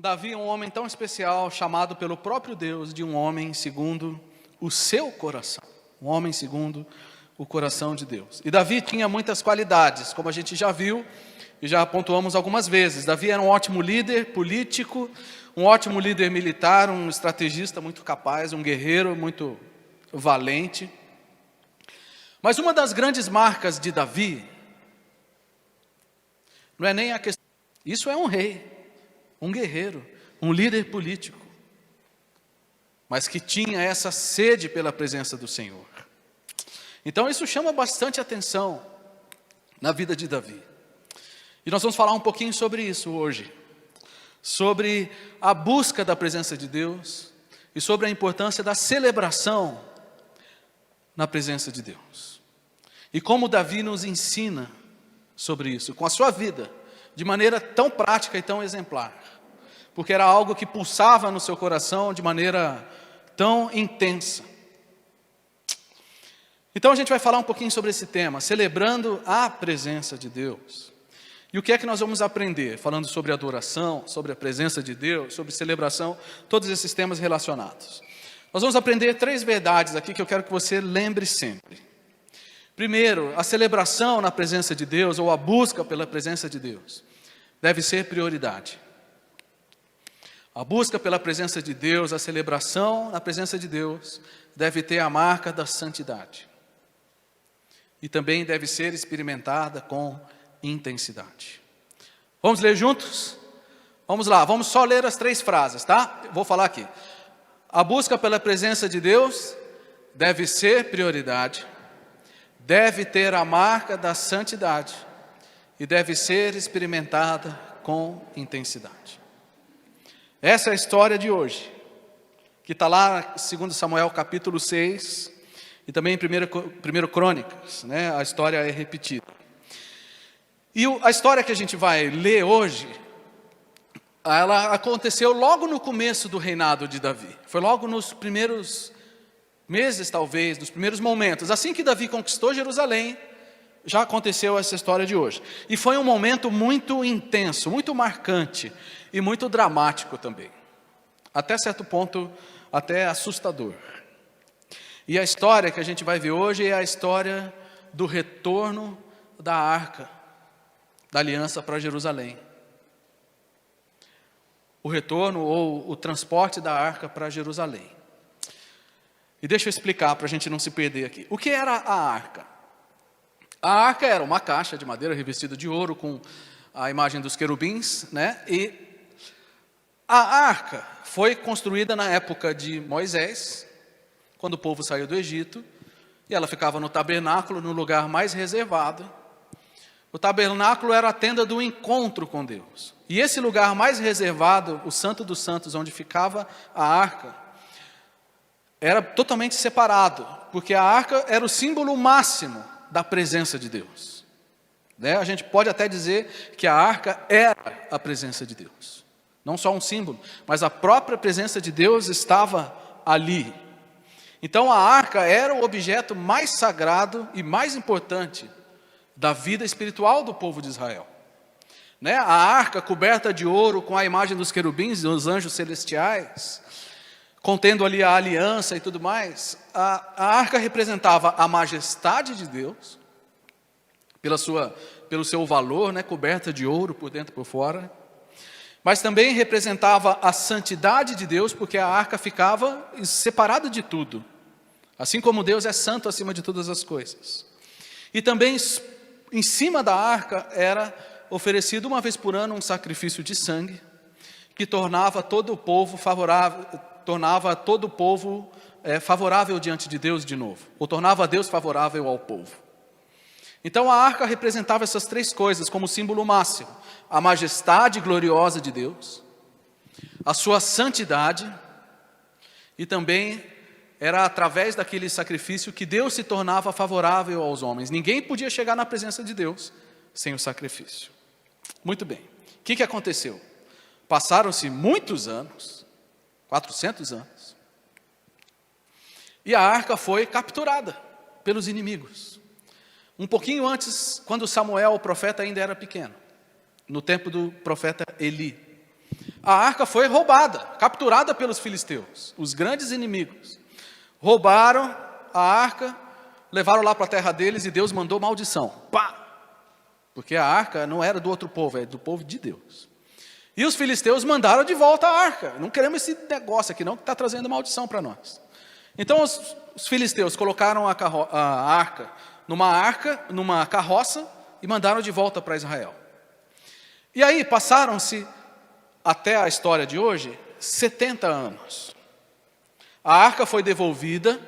Davi é um homem tão especial, chamado pelo próprio Deus de um homem segundo o seu coração. Um homem segundo o coração de Deus. E Davi tinha muitas qualidades, como a gente já viu e já pontuamos algumas vezes. Davi era um ótimo líder político, um ótimo líder militar, um estrategista muito capaz, um guerreiro muito valente. Mas uma das grandes marcas de Davi não é nem a questão. Isso é um rei, um guerreiro, um líder político, mas que tinha essa sede pela presença do Senhor. Então isso chama bastante atenção na vida de Davi. E nós vamos falar um pouquinho sobre isso hoje, sobre a busca da presença de Deus e sobre a importância da celebração na presença de Deus. E como Davi nos ensina sobre isso, com a sua vida, de maneira tão prática e tão exemplar, porque era algo que pulsava no seu coração de maneira tão intensa. Então a gente vai falar um pouquinho sobre esse tema, celebrando a presença de Deus. E o que é que nós vamos aprender? Falando sobre adoração, sobre a presença de Deus, sobre celebração, todos esses temas relacionados. Nós vamos aprender 3 verdades aqui que eu quero que você lembre sempre. Primeiro, a celebração na presença de Deus, ou a busca pela presença de Deus, deve ser prioridade. A busca pela presença de Deus, a celebração na presença de Deus, deve ter a marca da santidade. E também deve ser experimentada com intensidade. Vamos ler juntos? Vamos lá, vamos só ler as 3 frases, tá? Vou falar aqui. A busca pela presença de Deus deve ser prioridade, deve ter a marca da santidade e deve ser experimentada com intensidade. Essa é a história de hoje, que está lá em 2 Samuel capítulo 6 e também em 1 Crônicas, né? A história é repetida. E a história que a gente vai ler hoje, ela aconteceu logo no começo do reinado de Davi. Foi logo nos primeiros meses, talvez, nos primeiros momentos. Assim que Davi conquistou Jerusalém, já aconteceu essa história de hoje. E foi um momento muito intenso, muito marcante e muito dramático também. Até certo ponto, até assustador. E a história que a gente vai ver hoje é a história do retorno da arca da aliança para Jerusalém. O retorno ou o transporte da arca para Jerusalém. E deixa eu explicar para a gente não se perder aqui. O que era a arca? A arca era uma caixa de madeira revestida de ouro com a imagem dos querubins, né? E a arca foi construída na época de Moisés, quando o povo saiu do Egito, e ela ficava no tabernáculo, no lugar mais reservado. O tabernáculo era a tenda do encontro com Deus. E esse lugar mais reservado, o Santo dos Santos, onde ficava a arca, era totalmente separado, porque a arca era o símbolo máximo da presença de Deus. Né? A gente pode até dizer que a arca era a presença de Deus. Não só um símbolo, mas a própria presença de Deus estava ali. Então a arca era o objeto mais sagrado e mais importante da vida espiritual do povo de Israel. Né? A arca coberta de ouro com a imagem dos querubins e dos anjos celestiais, contendo ali a aliança e tudo mais, a arca representava a majestade de Deus, pelo seu valor, né, coberta de ouro por dentro e por fora, mas também representava a santidade de Deus, porque a arca ficava separada de tudo, assim como Deus é santo acima de todas as coisas. E também em cima da arca era oferecido uma vez por ano um sacrifício de sangue, que tornava todo o povo favorável diante de Deus de novo, ou tornava Deus favorável ao povo. Então a arca representava essas 3 coisas como símbolo máximo: a majestade gloriosa de Deus, a sua santidade, e também era através daquele sacrifício que Deus se tornava favorável aos homens. Ninguém podia chegar na presença de Deus sem o sacrifício. Muito bem, o que aconteceu? Passaram-se muitos anos, 400 anos, e a arca foi capturada pelos inimigos. Um pouquinho antes, quando Samuel, o profeta, ainda era pequeno, no tempo do profeta Eli. A arca foi roubada, capturada pelos filisteus, os grandes inimigos. Roubaram a arca, levaram lá para a terra deles e Deus mandou maldição. Pá! Porque a arca não era do outro povo, é do povo de Deus. E os filisteus mandaram de volta a arca. Não queremos esse negócio aqui não, que está trazendo maldição para nós. Então os filisteus colocaram a arca numa carroça e mandaram de volta para Israel. E aí passaram-se, até a história de hoje, 70 anos. A arca foi devolvida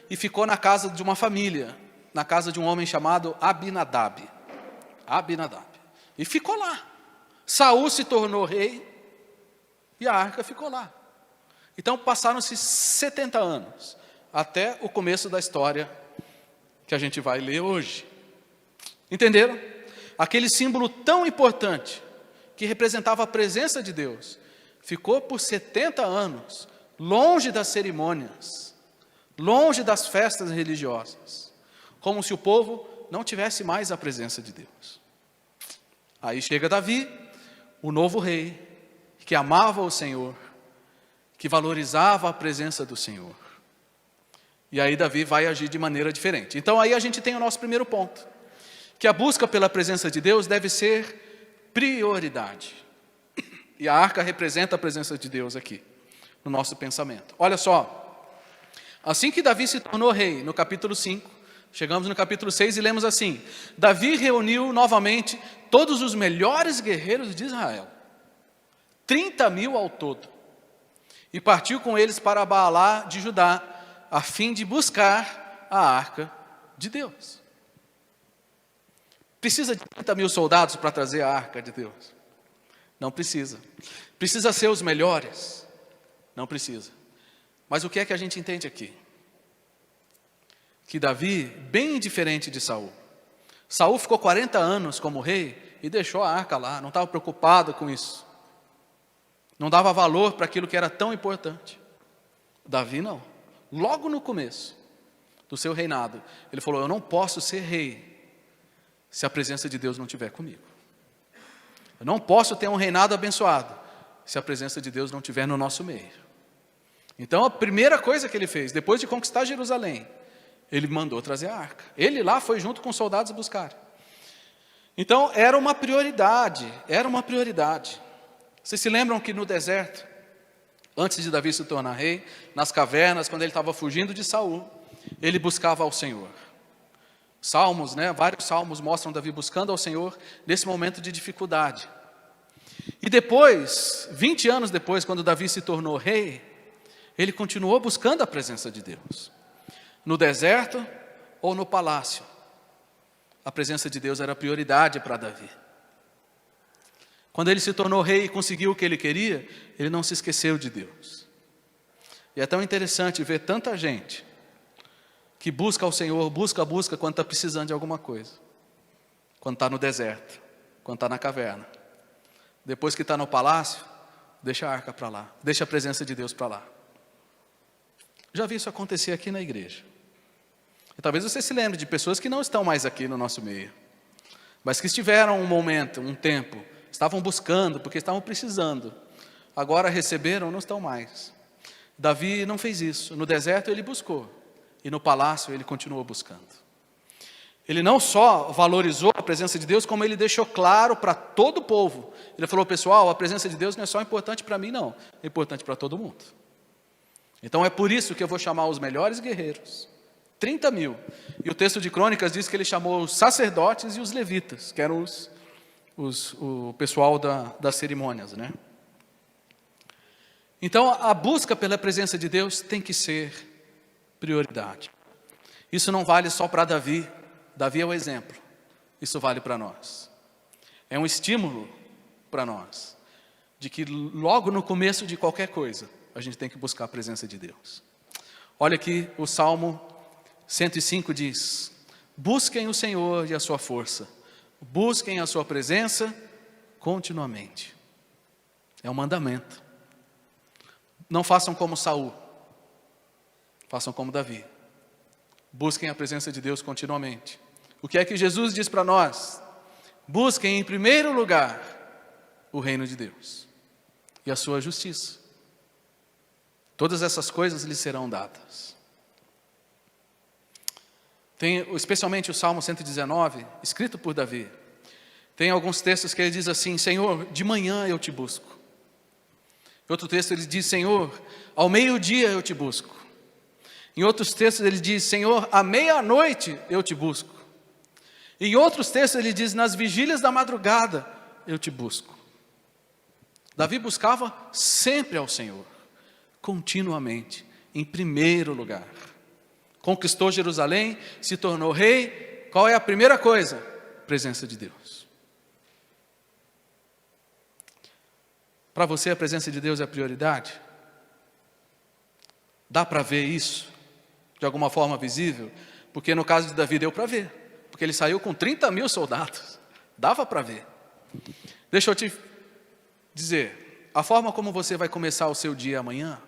e ficou na casa de uma família, na casa de um homem chamado Abinadab. E ficou lá. Saul se tornou rei e a arca ficou lá. Então passaram-se 70 anos, até o começo da história que a gente vai ler hoje. Entenderam? Aquele símbolo tão importante, que representava a presença de Deus, ficou por 70 anos, longe das cerimônias, longe das festas religiosas, como se o povo não tivesse mais a presença de Deus. Aí chega Davi, o novo rei, que amava o Senhor, que valorizava a presença do Senhor. E aí Davi vai agir de maneira diferente. Então aí a gente tem o nosso primeiro ponto, que a busca pela presença de Deus deve ser prioridade. E a arca representa a presença de Deus aqui, no nosso pensamento. Olha só, assim que Davi se tornou rei, no capítulo 5, chegamos no capítulo 6 e lemos assim: Davi reuniu novamente todos os melhores guerreiros de Israel, 30.000 ao todo, e partiu com eles para Baalá de Judá, a fim de buscar a arca de Deus. Precisa de 30.000 soldados para trazer a arca de Deus? Não precisa. Precisa ser os melhores? Não precisa. Mas o que é que a gente entende aqui? Que Davi, bem diferente de Saul. Saul ficou 40 anos como rei e deixou a arca lá, não estava preocupado com isso. Não dava valor para aquilo que era tão importante. Davi não. Logo no começo do seu reinado, ele falou: eu não posso ser rei se a presença de Deus não estiver comigo. Eu não posso ter um reinado abençoado se a presença de Deus não estiver no nosso meio. Então a primeira coisa que ele fez, depois de conquistar Jerusalém, ele mandou trazer a arca. Ele lá foi junto com os soldados buscar. Então era uma prioridade. Vocês se lembram que no deserto, antes de Davi se tornar rei, nas cavernas, quando ele estava fugindo de Saul, ele buscava ao Senhor. Salmos, vários salmos mostram Davi buscando ao Senhor nesse momento de dificuldade. E depois, 20 anos depois, quando Davi se tornou rei, ele continuou buscando a presença de Deus. No deserto ou no palácio, a presença de Deus era prioridade para Davi. Quando ele se tornou rei e conseguiu o que ele queria, ele não se esqueceu de Deus. E é tão interessante ver tanta gente que busca ao Senhor, busca quando está precisando de alguma coisa. Quando está no deserto, quando está na caverna. Depois que está no palácio, deixa a arca para lá, deixa a presença de Deus para lá. Já vi isso acontecer aqui na igreja. E talvez você se lembre de pessoas que não estão mais aqui no nosso meio, mas que estiveram um momento, um tempo, estavam buscando porque estavam precisando. Agora receberam, não estão mais. Davi não fez isso. No deserto ele buscou. E no palácio ele continuou buscando. Ele não só valorizou a presença de Deus, como ele deixou claro para todo o povo. Ele falou: pessoal, a presença de Deus não é só importante para mim, não. É importante para todo mundo. Então é por isso que eu vou chamar os melhores guerreiros, 30.000. E o texto de Crônicas diz que ele chamou os sacerdotes e os levitas, que eram o pessoal das cerimônias, Então a busca pela presença de Deus tem que ser prioridade. Isso não vale só para Davi. Davi é o exemplo. Isso vale para nós. É um estímulo para nós, de que logo no começo de qualquer coisa, a gente tem que buscar a presença de Deus. Olha aqui, o Salmo 105 diz: busquem o Senhor e a sua força, busquem a sua presença continuamente. É um mandamento. Não façam como Saul, façam como Davi. Busquem a presença de Deus continuamente. O que é que Jesus diz para nós? Busquem em primeiro lugar o reino de Deus. e a sua justiça. Todas essas coisas lhe serão dadas. Tem especialmente o Salmo 119, escrito por Davi. Tem alguns textos que ele diz assim: Senhor, de manhã eu te busco. Em outro texto ele diz: Senhor, ao meio-dia eu te busco. Em outros textos ele diz: Senhor, à meia-noite eu te busco. Em outros textos ele diz: nas vigílias da madrugada eu te busco. Davi buscava sempre ao Senhor, continuamente, em primeiro lugar. Conquistou Jerusalém, se tornou rei. Qual é a primeira coisa? Presença de Deus. Para você a presença de Deus é a prioridade? Dá para ver isso de alguma forma visível? Porque no caso de Davi deu para ver, porque ele saiu com 30.000 soldados, dava para ver. Deixa eu te dizer, a forma como você vai começar o seu dia amanhã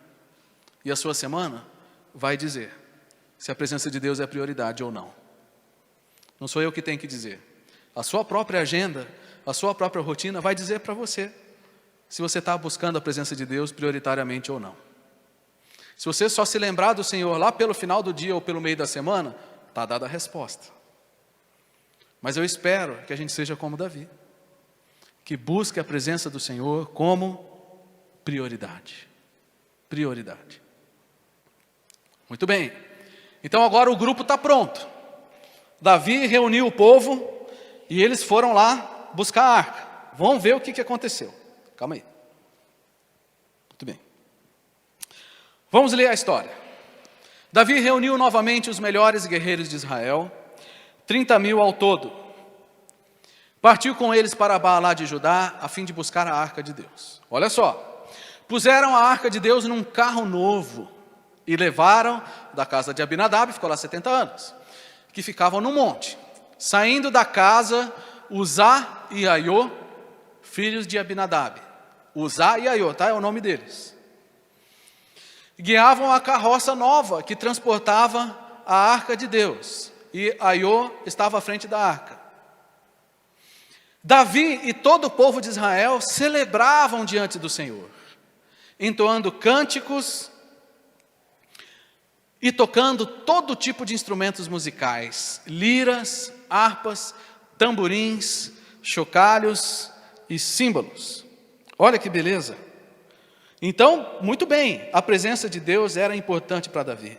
e a sua semana vai dizer se a presença de Deus é prioridade ou não. Não sou eu que tenho que dizer. A sua própria agenda, a sua própria rotina vai dizer para você se você está buscando a presença de Deus prioritariamente ou não. Se você só se lembrar do Senhor lá pelo final do dia ou pelo meio da semana, está dada a resposta. Mas eu espero que a gente seja como Davi, que busque a presença do Senhor como prioridade. Prioridade. Muito bem. Então agora o grupo está pronto. Davi reuniu o povo e eles foram lá buscar a arca. Vamos ver o que aconteceu. Calma aí. Muito bem. Vamos ler a história. Davi reuniu novamente os melhores guerreiros de Israel, 30.000 ao todo. Partiu com eles para Baalá de Judá, a fim de buscar a arca de Deus. Olha só. Puseram a arca de Deus num carro novo e levaram da casa de Abinadab, ficou lá 70 anos, que ficavam no monte. Saindo da casa, Uzá e Aiô, filhos de Abinadab. Uzá e Aiô, tá? É o nome deles. Guiavam a carroça nova que transportava a arca de Deus. E Aiô estava à frente da arca. Davi e todo o povo de Israel celebravam diante do Senhor, entoando cânticos e tocando todo tipo de instrumentos musicais, liras, harpas, tamborins, chocalhos e símbolos. Olha que beleza! Então, muito bem, a presença de Deus era importante para Davi.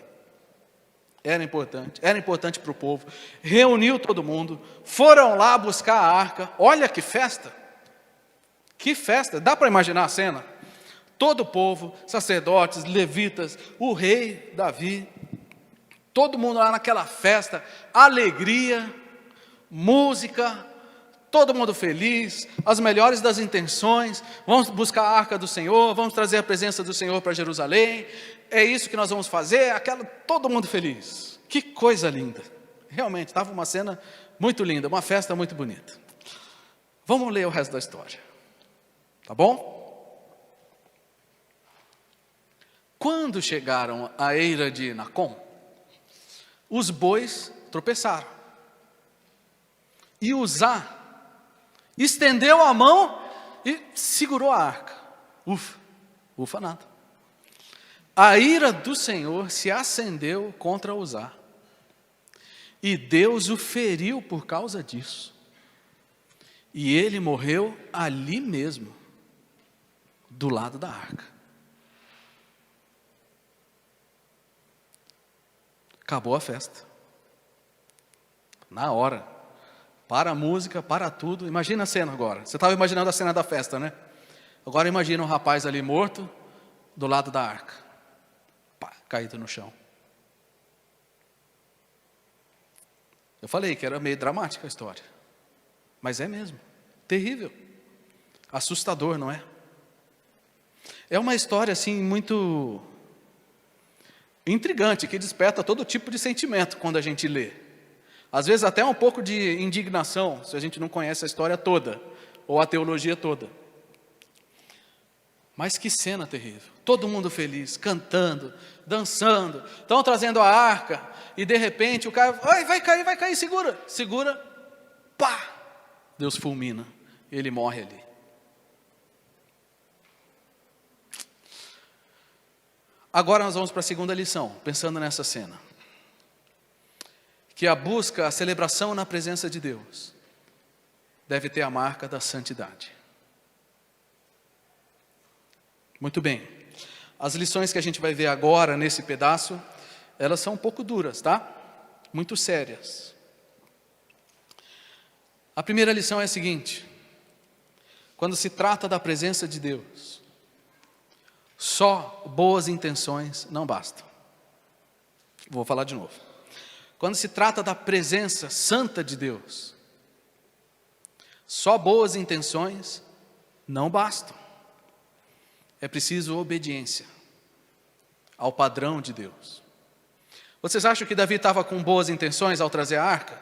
Era importante para o povo. Reuniu todo mundo, foram lá buscar a arca. Olha que festa! Que festa! Dá para imaginar a cena? Todo o povo, sacerdotes, levitas, o rei Davi, todo mundo lá naquela festa, alegria, música, todo mundo feliz, as melhores das intenções. Vamos buscar a arca do Senhor, vamos trazer a presença do Senhor para Jerusalém. É isso que nós vamos fazer, todo mundo feliz. Que coisa linda. Realmente, estava uma cena muito linda, uma festa muito bonita. Vamos ler o resto da história. Tá bom? Quando chegaram à eira de Nacom, os bois tropeçaram. E Uzá estendeu a mão e segurou a arca. Ufa nada. A ira do Senhor se acendeu contra Uzá. E Deus o feriu por causa disso. E ele morreu ali mesmo, do lado da arca. Acabou a festa. Na hora. Para a música, para tudo. Imagina a cena agora. Você estava imaginando a cena da festa, né? Agora imagina um rapaz ali morto, do lado da arca. Pá, caído no chão. Eu falei que era meio dramática a história. Mas é mesmo. Terrível. Assustador, não é? É uma história assim muito intrigante, que desperta todo tipo de sentimento quando a gente lê. Às vezes até um pouco de indignação, se a gente não conhece a história toda, ou a teologia toda. Mas que cena terrível. Todo mundo feliz, cantando, dançando, estão trazendo a arca, e de repente o cara, vai cair, segura, pá! Deus fulmina, ele morre ali. Agora nós vamos para a segunda lição, pensando nessa cena. Que a busca, a celebração na presença de Deus deve ter a marca da santidade. Muito bem. As lições que a gente vai ver agora nesse pedaço, elas são um pouco duras, tá? Muito sérias. A primeira lição é a seguinte: quando se trata da presença de Deus, só boas intenções não bastam. Vou falar de novo. Quando se trata da presença santa de Deus, só boas intenções não bastam. É preciso obediência ao padrão de Deus. Vocês acham que Davi estava com boas intenções ao trazer a arca?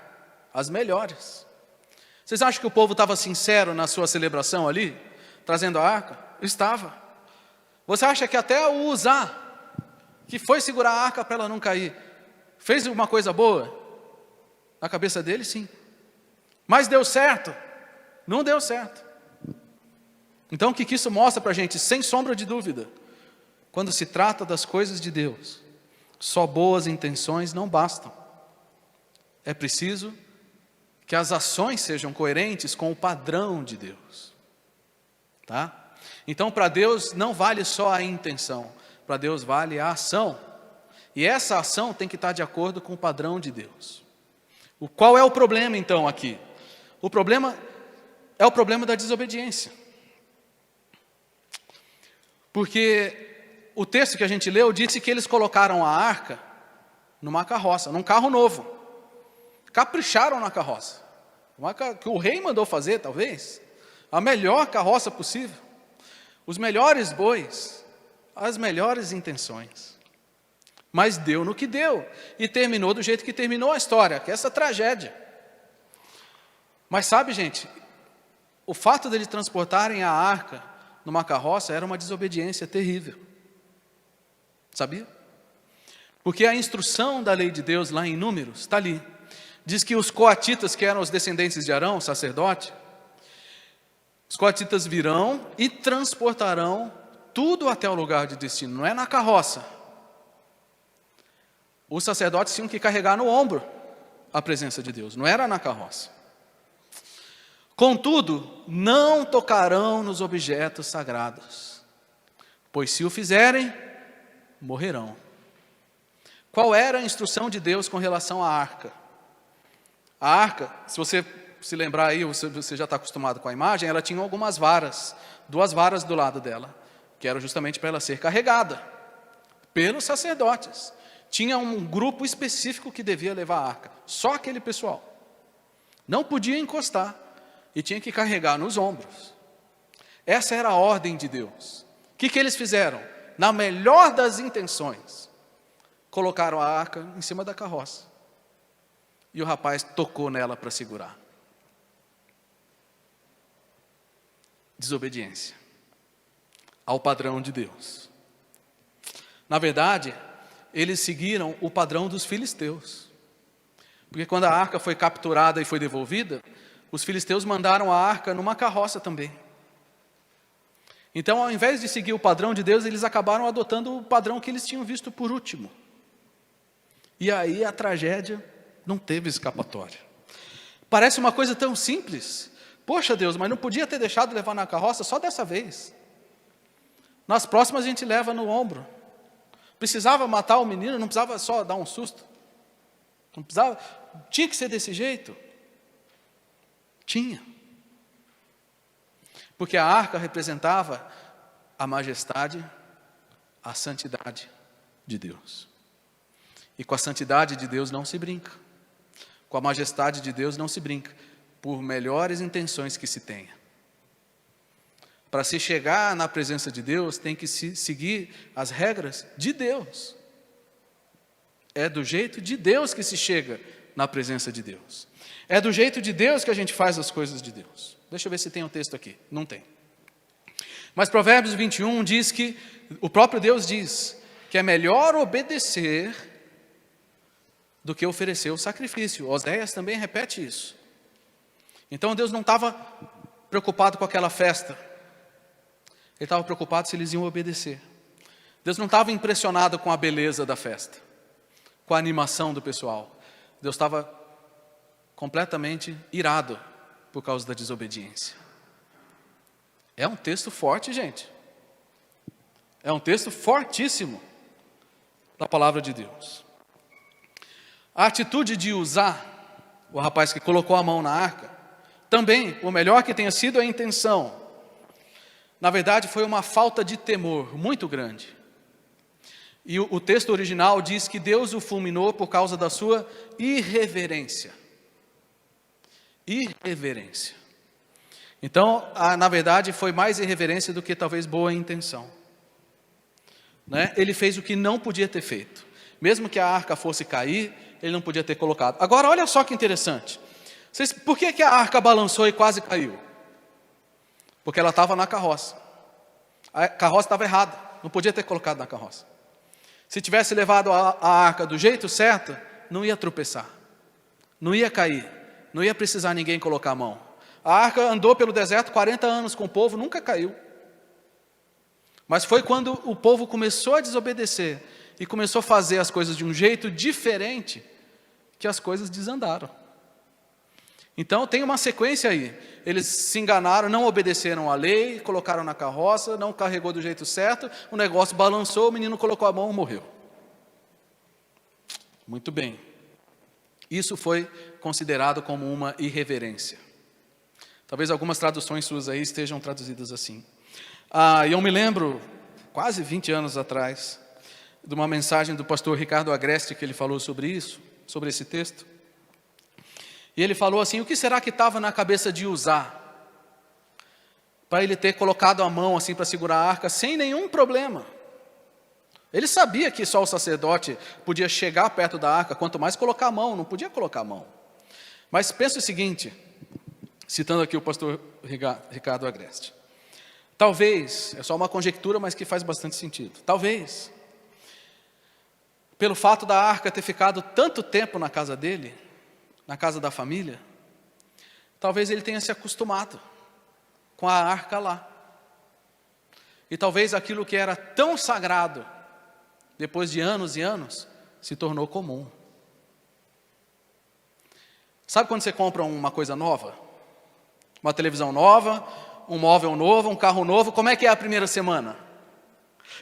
As melhores. Vocês acham que o povo estava sincero na sua celebração ali, trazendo a arca? Estava. Você acha que até o Uzá, que foi segurar a arca para ela não cair, fez uma coisa boa? Na cabeça dele, sim. Mas deu certo? Não deu certo. Então o que isso mostra para a gente? Sem sombra de dúvida, quando se trata das coisas de Deus, só boas intenções não bastam. É preciso que as ações sejam coerentes com o padrão de Deus. Tá? Então para Deus não vale só a intenção, para Deus vale a ação. E essa ação tem que estar de acordo com o padrão de Deus. Qual é o problema então aqui? O problema é o problema da desobediência. Porque o texto que a gente leu disse que eles colocaram a arca numa carroça, num carro novo. Capricharam na carroça. Que o rei mandou fazer, talvez. A melhor carroça possível. Os melhores bois. As melhores intenções. Mas deu no que deu. E terminou do jeito que terminou a história, que é essa tragédia. Mas sabe, gente, o fato deles transportarem a arca numa carroça era uma desobediência terrível. Sabia? Porque a instrução da lei de Deus lá em Números, está ali. Diz que os coatitas, que eram os descendentes de Arão, sacerdote, os coatitas virão e transportarão tudo até o lugar de destino. Não é na carroça. Os sacerdotes tinham que carregar no ombro a presença de Deus. Não era na carroça. Contudo, não tocarão nos objetos sagrados, pois se o fizerem, morrerão. Qual era a instrução de Deus com relação à arca? A arca, se você se lembrar aí, você já está acostumado com a imagem, ela tinha algumas varas, 2 varas do lado dela, que eram justamente para ela ser carregada pelos sacerdotes. Tinha um grupo específico que devia levar a arca, só aquele pessoal. Não podia encostar. E tinha que carregar nos ombros. Essa era a ordem de Deus. O que eles fizeram? Na melhor das intenções, colocaram a arca em cima da carroça. E o rapaz tocou nela para segurar. Desobediência ao padrão de Deus. Na verdade, eles seguiram o padrão dos filisteus. Porque quando a arca foi capturada e foi devolvida, os filisteus mandaram a arca numa carroça também. Então, ao invés de seguir o padrão de Deus, eles acabaram adotando o padrão que eles tinham visto por último. E aí a tragédia não teve escapatória. Parece uma coisa tão simples. Poxa Deus, mas não podia ter deixado levar na carroça só dessa vez. Nas próximas a gente leva no ombro. Precisava matar o menino, não precisava só dar um susto. Não precisava, tinha que ser desse jeito. Tinha. Porque a arca representava a majestade, a santidade de Deus. E com a santidade de Deus não se brinca. Com a majestade de Deus não se brinca, por melhores intenções que se tenha. Para se chegar na presença de Deus, tem que se seguir as regras de Deus. É do jeito de Deus que se chega na presença de Deus. É do jeito de Deus que a gente faz as coisas de Deus. Deixa eu ver se tem um texto aqui. Não tem. Mas Provérbios 21 diz que, o próprio Deus diz, que é melhor obedecer do que oferecer o sacrifício. Oséias também repete isso. Então Deus não estava preocupado com aquela festa. Ele estava preocupado se eles iam obedecer. Deus não estava impressionado com a beleza da festa, com a animação do pessoal. Deus estava completamente irado por causa da desobediência. É um texto forte, gente. É um texto fortíssimo da palavra de Deus. A atitude de usar, o rapaz que colocou a mão na arca, também, por melhor que tenha sido a intenção, na verdade foi uma falta de temor muito grande. E o texto original diz que Deus o fulminou por causa da sua irreverência. Irreverência. Então, na verdade, foi mais irreverência do que talvez boa intenção. Né? Ele fez o que não podia ter feito. Mesmo que a arca fosse cair, ele não podia ter colocado. Agora, olha só que interessante. Por que a arca balançou e quase caiu? Porque ela estava na carroça. A carroça estava errada, não podia ter colocado na carroça. Se tivesse levado a arca do jeito certo, não ia tropeçar, não ia cair, não ia precisar ninguém colocar a mão. A arca andou pelo deserto 40 anos com o povo, nunca caiu. Mas foi quando o povo começou a desobedecer e começou a fazer as coisas de um jeito diferente, que as coisas desandaram. Então tem uma sequência aí. Eles se enganaram, não obedeceram à lei, colocaram na carroça, não carregou do jeito certo, o negócio balançou, o menino colocou a mão e morreu. Muito bem. Isso foi considerado como uma irreverência. Talvez algumas traduções suas aí estejam traduzidas assim. Eu me lembro, quase 20 anos atrás, de uma mensagem do pastor Ricardo Agreste, que ele falou sobre isso, sobre esse texto. E ele falou assim, o que será que estava na cabeça de Uzá? Para ele ter colocado a mão assim para segurar a arca sem nenhum problema. Ele sabia que só o sacerdote podia chegar perto da arca, quanto mais colocar a mão, não podia colocar a mão. Mas pensa o seguinte, citando aqui o pastor Ricardo Agreste. Talvez, é só uma conjectura, mas que faz bastante sentido. Talvez, pelo fato da arca ter ficado tanto tempo na casa dele, na casa da família, talvez ele tenha se acostumado com a arca lá. E talvez aquilo que era tão sagrado, depois de anos e anos, se tornou comum. Sabe quando você compra uma coisa nova? Uma televisão nova, um móvel novo, um carro novo, como é que é a primeira semana?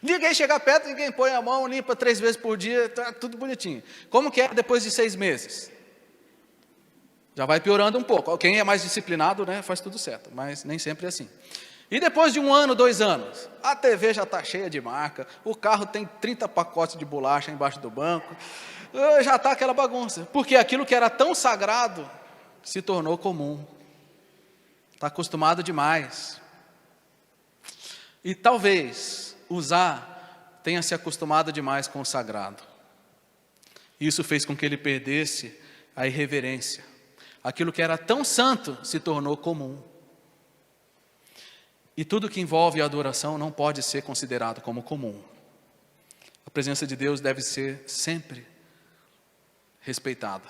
Ninguém chega perto, ninguém põe a mão, limpa 3 vezes por dia, tá tudo bonitinho. Como que é depois de 6 meses? Já vai piorando um pouco. Quem é mais disciplinado, né, faz tudo certo, mas nem sempre é assim. E depois de 1 ano, 2 anos, a TV já está cheia de marca, o carro tem 30 pacotes de bolacha embaixo do banco, já está aquela bagunça. Porque aquilo que era tão sagrado se tornou comum. Está acostumado demais. E talvez Uzá tenha se acostumado demais com o sagrado. Isso fez com que ele perdesse a irreverência. Aquilo que era tão santo se tornou comum. E tudo que envolve a adoração não pode ser considerado como comum. A presença de Deus deve ser sempre respeitada.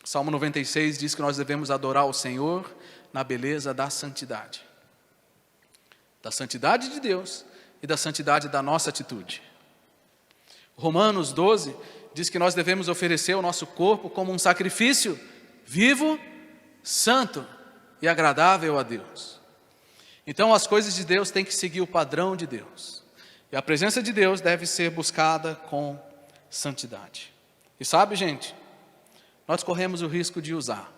Salmo 96 diz que nós devemos adorar o Senhor na beleza da santidade. Da santidade de Deus e da santidade da nossa atitude. Romanos 12 diz que nós devemos oferecer o nosso corpo como um sacrifício vivo, santo e agradável a Deus. Então as coisas de Deus têm que seguir o padrão de Deus. E a presença de Deus deve ser buscada com santidade. E sabe, gente, nós corremos o risco de usar.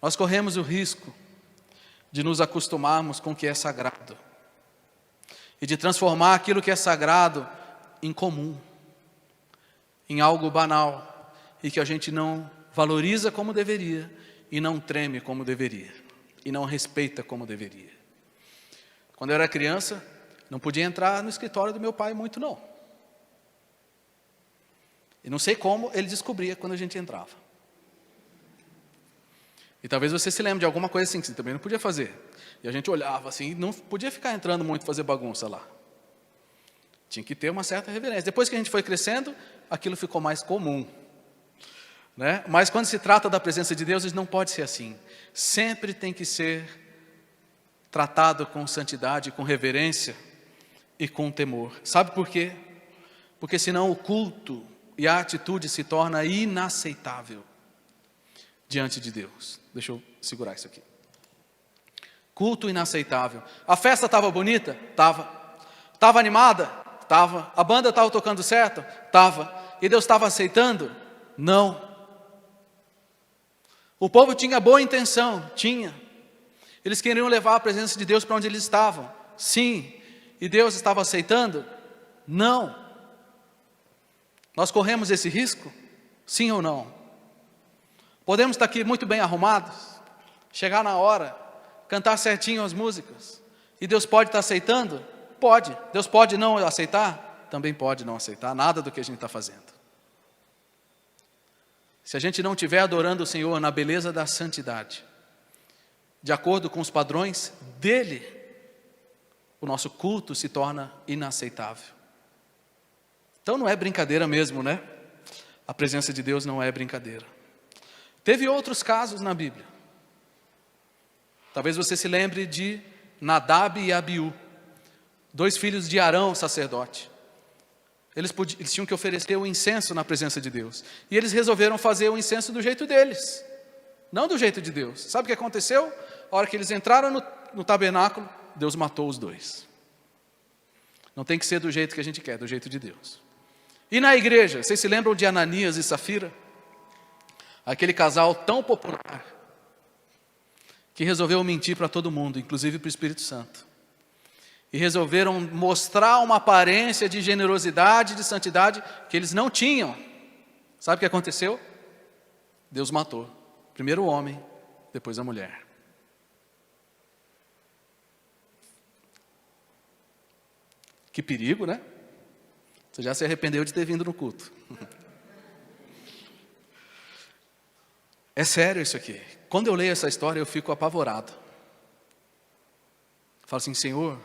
Nós corremos o risco de nos acostumarmos com o que é sagrado. E de transformar aquilo que é sagrado em comum. Em algo banal. E que a gente não valoriza como deveria. E não treme como deveria. E não respeita como deveria. Quando eu era criança, não podia entrar no escritório do meu pai muito não. E não sei como ele descobria quando a gente entrava. E talvez você se lembre de alguma coisa assim que você também não podia fazer. E a gente olhava assim, não podia ficar entrando muito fazer bagunça lá. Tinha que ter uma certa reverência. Depois que a gente foi crescendo, aquilo ficou mais comum. Né? Mas quando se trata da presença de Deus, isso não pode ser assim. Sempre tem que ser tratado com santidade, com reverência e com temor. Sabe por quê? Porque senão o culto e a atitude se torna inaceitável diante de Deus. Deixa eu segurar isso aqui. Culto inaceitável. A festa estava bonita? Estava. Estava animada? Estava. A banda estava tocando certo? Estava. E Deus estava aceitando? Não. O povo tinha boa intenção? Tinha. Eles queriam levar a presença de Deus para onde eles estavam? Sim. E Deus estava aceitando? Não. Nós corremos esse risco? Sim ou não? Podemos estar aqui muito bem arrumados, chegar na hora, cantar certinho as músicas, e Deus pode estar aceitando? Pode. Deus pode não aceitar? Também pode não aceitar nada do que a gente está fazendo. Se a gente não estiver adorando o Senhor na beleza da santidade, de acordo com os padrões dEle, o nosso culto se torna inaceitável. Então não é brincadeira mesmo, né? A presença de Deus não é brincadeira. Teve outros casos na Bíblia. Talvez você se lembre de Nadab e Abiú, 2 filhos de Arão, sacerdote. Eles tinham que oferecer o incenso na presença de Deus. E eles resolveram fazer o incenso do jeito deles, não do jeito de Deus. Sabe o que aconteceu? A hora que eles entraram no tabernáculo, Deus matou os 2. Não tem que ser do jeito que a gente quer, do jeito de Deus. E na igreja, vocês se lembram de Ananias e Safira? Aquele casal tão popular, que resolveu mentir para todo mundo, inclusive para o Espírito Santo. E resolveram mostrar uma aparência de generosidade, de santidade, que eles não tinham. Sabe o que aconteceu? Deus matou. Primeiro o homem, depois a mulher. Que perigo, né? Você já se arrependeu de ter vindo no culto. É sério isso aqui. Quando eu leio essa história, eu fico apavorado. Falo assim, Senhor,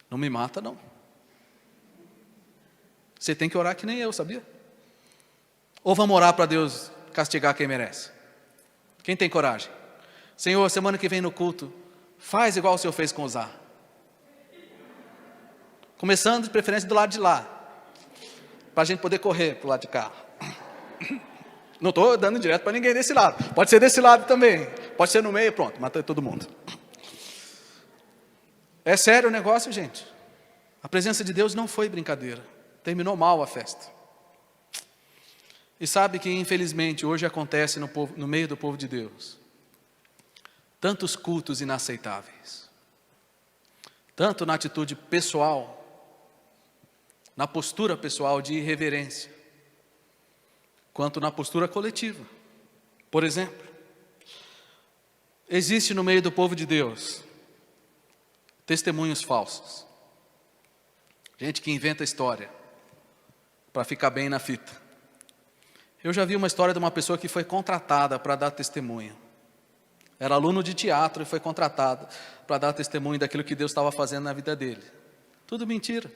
não me mata não. Você tem que orar que nem eu, sabia? Ou vamos orar para Deus castigar quem merece? Quem tem coragem? Senhor, semana que vem no culto, faz igual o Senhor fez com Uzá. Começando de preferência do lado de lá, para a gente poder correr para o lado de cá. Não estou dando direto para ninguém desse lado. Pode ser desse lado também. Pode ser no meio, pronto, matei todo mundo. É sério o negócio, gente. A presença de Deus não foi brincadeira. Terminou mal a festa. E sabe que, infelizmente, hoje acontece no meio do povo de Deus tantos cultos inaceitáveis. Tanto na atitude pessoal, na postura pessoal de irreverência, quanto na postura coletiva. Por exemplo, existe no meio do povo de Deus testemunhos falsos. Gente que inventa história para ficar bem na fita. Eu já vi uma história de uma pessoa que foi contratada para dar testemunho. Era aluno de teatro e foi contratado para dar testemunho daquilo que Deus estava fazendo na vida dele. Tudo mentira.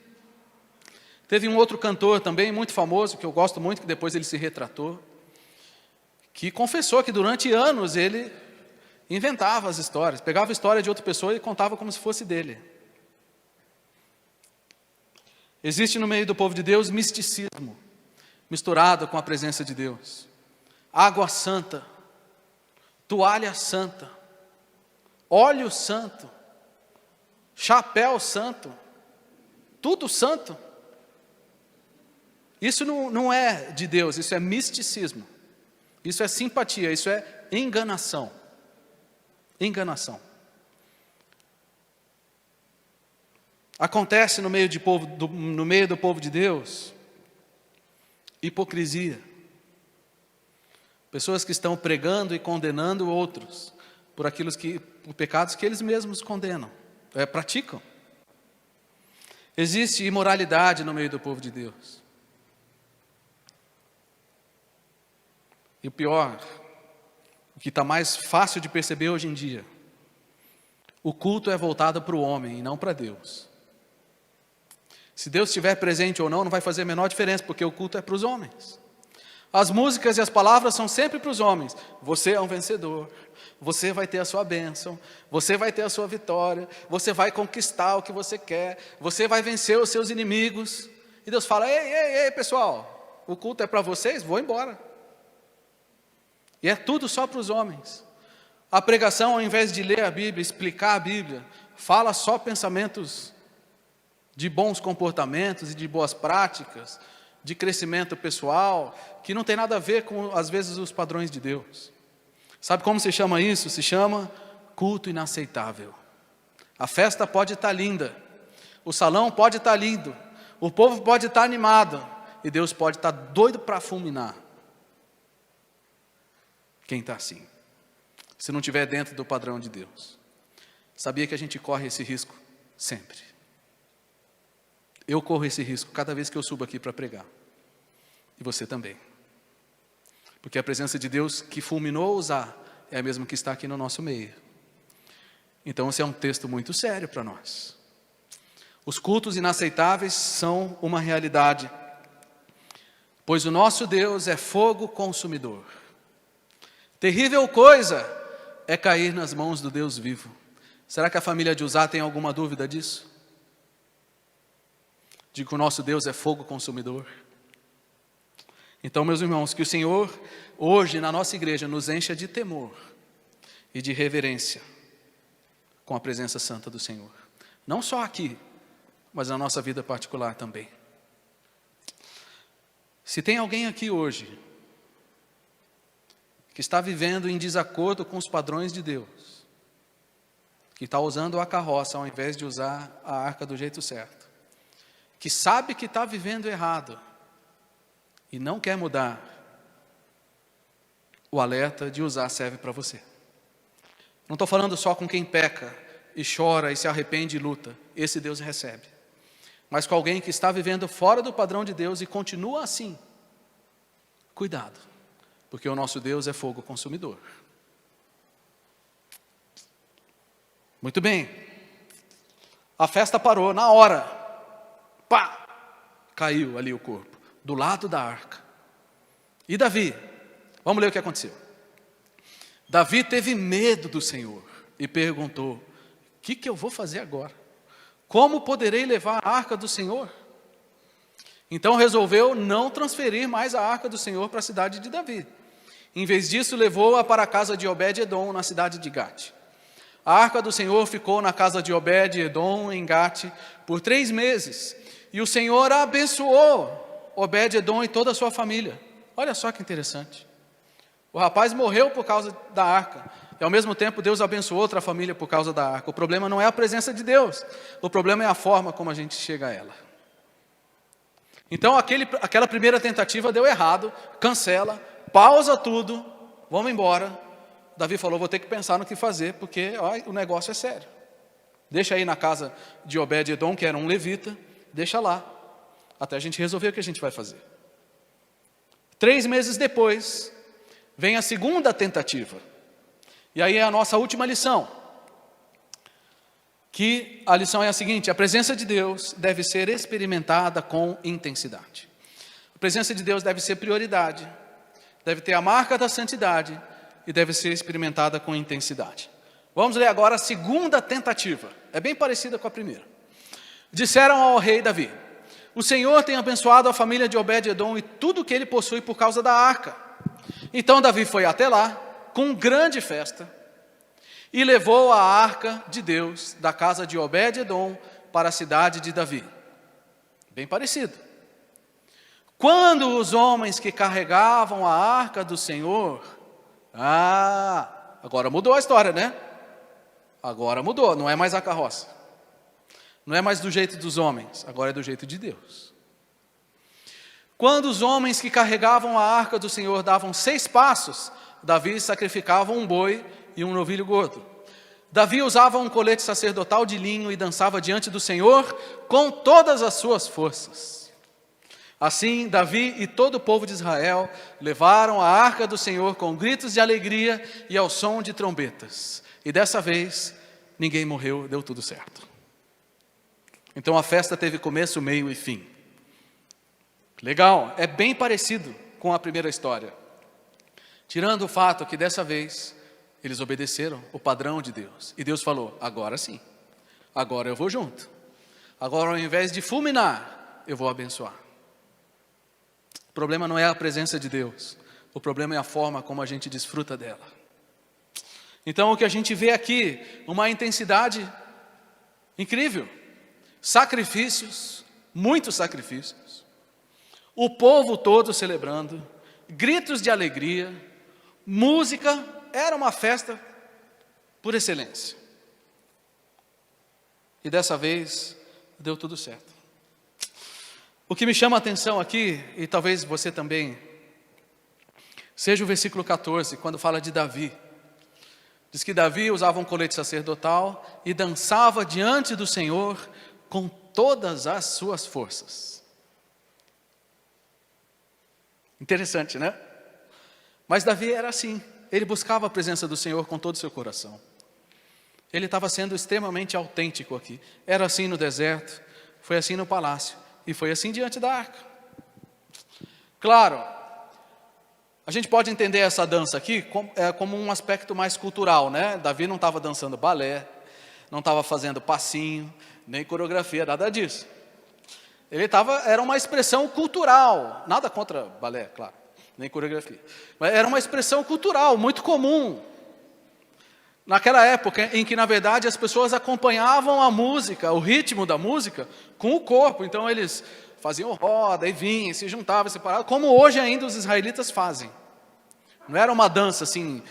Teve um outro cantor também, muito famoso, que eu gosto muito, que depois ele se retratou, que confessou que durante anos ele inventava as histórias, pegava a história de outra pessoa e contava como se fosse dele. Existe no meio do povo de Deus misticismo, misturado com a presença de Deus. Água santa, toalha santa, óleo santo, chapéu santo, tudo santo. Isso não é de Deus, isso é misticismo. Isso é simpatia, isso é enganação. Enganação. Acontece no meio do povo de Deus hipocrisia. Pessoas que estão pregando e condenando outros por pecados que eles mesmos condenam, praticam. Existe imoralidade no meio do povo de Deus. E o pior, o que está mais fácil de perceber hoje em dia, o culto é voltado para o homem e não para Deus. Se Deus estiver presente ou não, não vai fazer a menor diferença, porque o culto é para os homens. As músicas e as palavras são sempre para os homens. Você é um vencedor, você vai ter a sua bênção, você vai ter a sua vitória, você vai conquistar o que você quer, você vai vencer os seus inimigos. E Deus fala, ei, pessoal, o culto é para vocês? Vou embora. E é tudo só para os homens. A pregação, ao invés de ler a Bíblia, explicar a Bíblia, fala só pensamentos de bons comportamentos e de boas práticas, de crescimento pessoal, que não tem nada a ver com, às vezes, os padrões de Deus. Sabe como se chama isso? Se chama culto inaceitável. A festa pode estar linda, o salão pode estar lindo, o povo pode estar animado, e Deus pode estar doido para fulminar. Quem está assim? Se não estiver dentro do padrão de Deus. Sabia que a gente corre esse risco sempre. Eu corro esse risco cada vez que eu subo aqui para pregar. E você também. Porque a presença de Deus que fulminou Uzá é a mesma que está aqui no nosso meio. Então esse é um texto muito sério para nós. Os cultos inaceitáveis são uma realidade. Pois o nosso Deus é fogo consumidor. Terrível coisa é cair nas mãos do Deus vivo. Será que a família de Uzá tem alguma dúvida disso? De que o nosso Deus é fogo consumidor. Então, meus irmãos, que o Senhor, hoje, na nossa igreja, nos encha de temor e de reverência com a presença santa do Senhor. Não só aqui, mas na nossa vida particular também. Se tem alguém aqui hoje que está vivendo em desacordo com os padrões de Deus, que está usando a carroça ao invés de usar a arca do jeito certo, que sabe que está vivendo errado e não quer mudar, o alerta de usar serve para você. Não estou falando só com quem peca e chora e se arrepende e luta, esse Deus recebe. Mas com alguém que está vivendo fora do padrão de Deus e continua assim, cuidado, porque o nosso Deus é fogo consumidor. Muito bem, a festa parou na hora, pá, caiu ali o corpo, do lado da arca. E Davi, vamos ler o que aconteceu. Davi teve medo do Senhor e perguntou, o que eu vou fazer agora? Como poderei levar a arca do Senhor? Então resolveu não transferir mais a arca do Senhor para a cidade de Davi. Em vez disso, levou-a para a casa de Obed-edom, na cidade de Gate. A arca do Senhor ficou na casa de Obed-edom, em Gate, por 3 meses. E o Senhor abençoou Obed-edom e toda a sua família. Olha só que interessante. O rapaz morreu por causa da arca. E ao mesmo tempo Deus abençoou outra família por causa da arca. O problema não é a presença de Deus. O problema é a forma como a gente chega a ela. Então aquela primeira tentativa deu errado. Cancela, pausa tudo, vamos embora. Davi falou, vou ter que pensar no que fazer, porque o negócio é sério. Deixa aí na casa de Obed-edom, que era um levita, deixa lá, até a gente resolver o que a gente vai fazer. 3 meses depois, vem a segunda tentativa. E aí é a nossa última lição. Que a lição é a seguinte, a presença de Deus deve ser experimentada com intensidade. A presença de Deus deve ser prioridade, deve ter a marca da santidade e deve ser experimentada com intensidade. Vamos ler agora a segunda tentativa. É bem parecida com a primeira. Disseram ao rei Davi, o Senhor tem abençoado a família de Obed-edom e tudo que ele possui por causa da arca. Então Davi foi até lá, com grande festa, e levou a arca de Deus da casa de Obed-edom para a cidade de Davi. Bem parecido. Quando os homens que carregavam a arca do Senhor... agora mudou a história, né? Agora mudou, não é mais a carroça. Não é mais do jeito dos homens, agora é do jeito de Deus. Quando os homens que carregavam a arca do Senhor davam 6 passos, Davi sacrificava um boi e um novilho gordo. Davi usava um colete sacerdotal de linho e dançava diante do Senhor com todas as suas forças. Assim, Davi e todo o povo de Israel levaram a arca do Senhor com gritos de alegria e ao som de trombetas. E dessa vez, ninguém morreu, deu tudo certo. Então a festa teve começo, meio e fim. Legal, é bem parecido com a primeira história. Tirando o fato que dessa vez eles obedeceram o padrão de Deus. E Deus falou, agora sim, agora eu vou junto. Agora ao invés de fulminar, eu vou abençoar. O problema não é a presença de Deus. O problema é a forma como a gente desfruta dela. Então o que a gente vê aqui, uma intensidade incrível. Sacrifícios, muitos sacrifícios. O povo todo celebrando, gritos de alegria, música, era uma festa por excelência. E dessa vez, deu tudo certo. O que me chama a atenção aqui, e talvez você também, seja o versículo 14, quando fala de Davi. Diz que Davi usava um colete sacerdotal e dançava diante do Senhor com todas as suas forças. Interessante, né? Mas Davi era assim, ele buscava a presença do Senhor com todo o seu coração. Ele estava sendo extremamente autêntico aqui. Era assim no deserto, foi assim no palácio e foi assim diante da arca. Claro, a gente pode entender essa dança aqui como um aspecto mais cultural, né? Davi não estava dançando balé, não estava fazendo passinho, nem coreografia, nada disso. Era uma expressão cultural, nada contra balé, claro, nem coreografia. Mas era uma expressão cultural, muito comum. Naquela época em que, na verdade, as pessoas acompanhavam a música, o ritmo da música, com o corpo. Então eles faziam roda e vinham, se juntavam, separavam, como hoje ainda os israelitas fazem. Não era uma dança assim,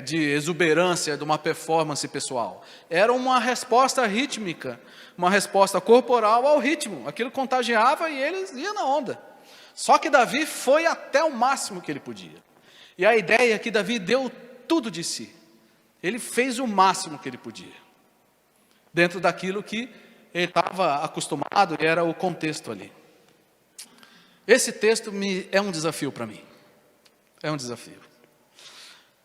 de exuberância, de uma performance pessoal. Era uma resposta rítmica, uma resposta corporal ao ritmo. Aquilo contagiava e eles iam na onda. Só que Davi foi até o máximo que ele podia. E a ideia é que Davi deu tudo de si. Ele fez o máximo que ele podia. Dentro daquilo que ele estava acostumado e era o contexto ali. Esse texto é um desafio para mim. É um desafio.